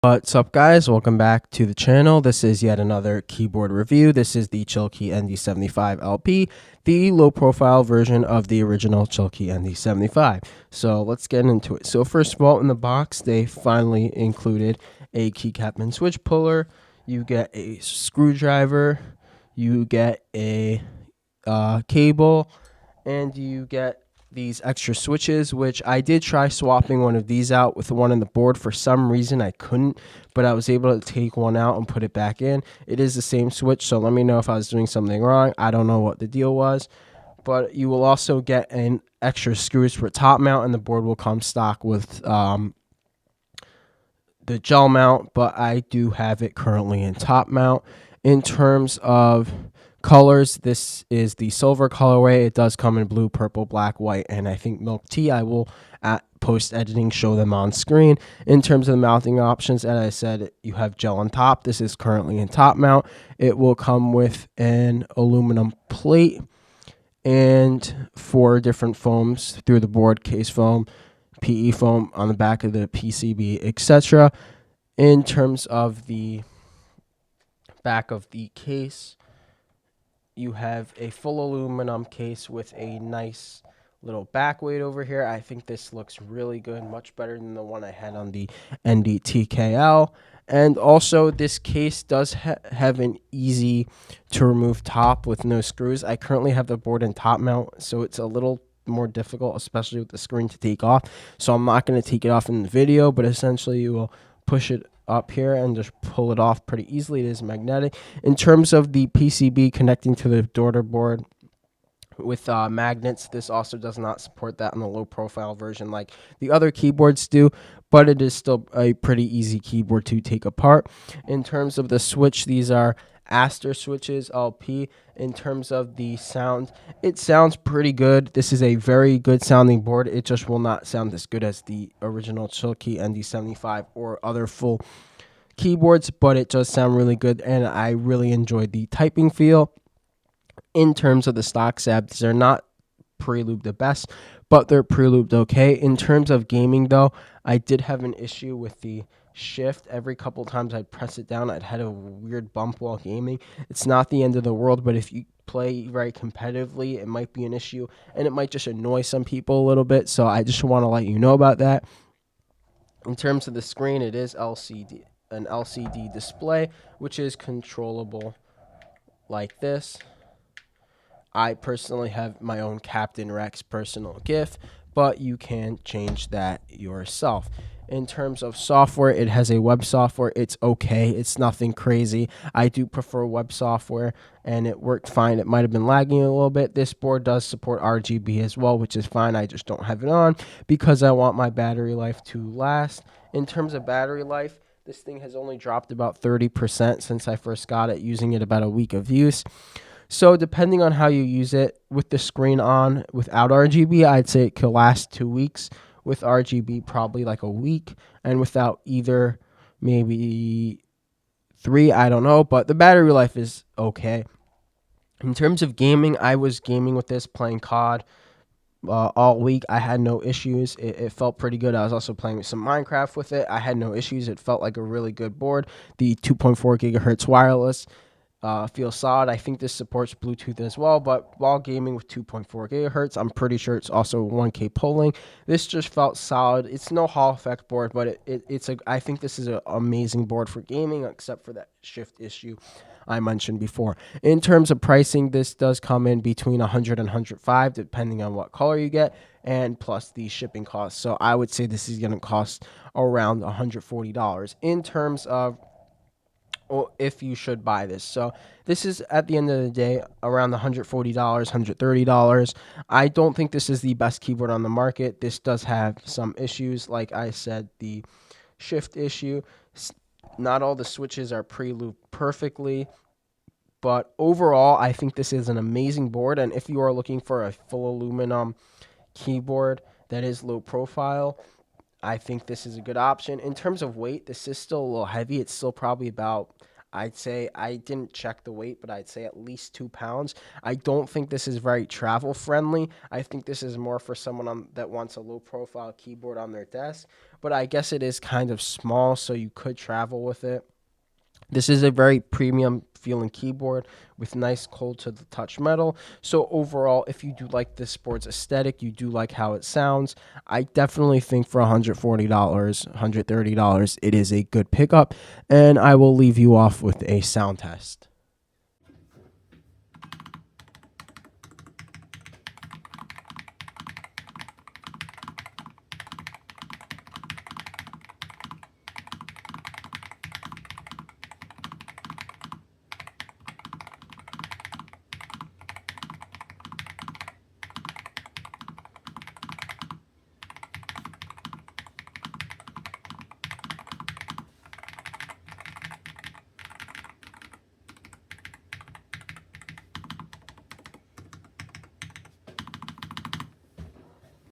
What's up, guys? Welcome back to the channel. This is yet another keyboard review. This is the Chilkey ND75 LP, the low profile version of the original Chilkey ND75. So let's get into it. So first of all, in the box, they finally included a keycap and switch puller. You get a screwdriver, you get a cable, and you get these extra switches, which I did try swapping one of these out with the one on the board. For some reason I couldn't, but I was able to take one out and put it back in. It is the same switch, so let me know if I was doing something wrong. I don't know what the deal was. But you will also get an extra screws for top mount, and the board will come stock with the gel mount, but I do have it currently in top mount. In terms of colors, this is the silver colorway. It does come in blue, purple, black, white, and I think milk tea. I will at post editing show them on screen. In terms of the mounting options, as I said, you have gel on top. This is currently in top mount. It will come with an aluminum plate and 4 different foams through the board: case foam, PE foam on the back of the PCB, etc. In terms of the back of the case, you have a full aluminum case with a nice little back weight over here. I think this looks really good, much better than the one I had on the NDTKL. And also, this case does have an easy to remove top with no screws. I currently have the board in top mount, so it's a little more difficult, especially with the screen, to take off. So I'm not going to take it off in the video, but essentially you will push it up here and just pull it off pretty easily. It is magnetic. In terms of the PCB connecting to the daughter board with magnets, this also does not support that on the low profile version like the other keyboards do, but it is still a pretty easy keyboard to take apart. In terms of the switch, these are Aster switches LP. In terms of the sound, it sounds pretty good. This is a very good sounding board. It just will not sound as good as the original Chilkey ND75 or other full keyboards, but it does sound really good, and I really enjoyed the typing feel. In terms of the stock sabs, they're not pre-lubed the best, but they're pre-lubed okay. In terms of gaming, though, I did have an issue with the shift. Every couple times I'd press it down, I'd had a weird bump while gaming. It's not the end of the world, but if you play very competitively, it might be an issue, and it might just annoy some people a little bit, so I just want to let you know about that. In terms of the screen, it is an LCD display, which is controllable like this. I personally have my own Captain Rex personal GIF, but you can change that yourself. In terms of software, it has a web software. It's okay. It's nothing crazy. I do prefer web software, and it worked fine. It might have been lagging a little bit. This board does support RGB as well, which is fine. I just don't have it on because I want my battery life to last. In terms of battery life, this thing has only dropped about 30% since I first got it, using it about a week of use. So depending on how you use it, with the screen on without RGB, I'd say it could last 2 weeks. With RGB, probably like a week. And without either, maybe 3, I don't know. But the battery life is okay. In terms of gaming, I was gaming with this, playing COD all week. I had no issues. It felt pretty good. I was also playing some Minecraft with it. I had no issues. It felt like a really good board. The 2.4 gigahertz wireless feels solid. I think this supports Bluetooth as well, but while gaming with 2.4 gigahertz, I'm pretty sure it's also 1K polling. This just felt solid. It's no Hall effect board, but I think this is an amazing board for gaming, except for that shift issue I mentioned before. In terms of pricing, this does come in between 100 and 105, depending on what color you get, and plus the shipping costs. So I would say this is going to cost around $140 in terms of if you should buy this. So this is, at the end of the day, around the $140, $130. I don't think this is the best keyboard on the market. This does have some issues. Like I said, the shift issue. Not all the switches are pre-looped perfectly. But overall, I think this is an amazing board. And if you are looking for a full aluminum keyboard that is low profile, I think this is a good option. In terms of weight, this is still a little heavy. It's still probably about, I'd say, I didn't check the weight, but I'd say at least 2 pounds. I don't think this is very travel friendly. I think this is more for someone that wants a low profile keyboard on their desk, but I guess it is kind of small, so you could travel with it. This is a very premium feeling keyboard with nice cold to the touch metal. So overall, if you do like this sports aesthetic, you do like how it sounds, I definitely think for $140, $130, it is a good pickup. And I will leave you off with a sound test.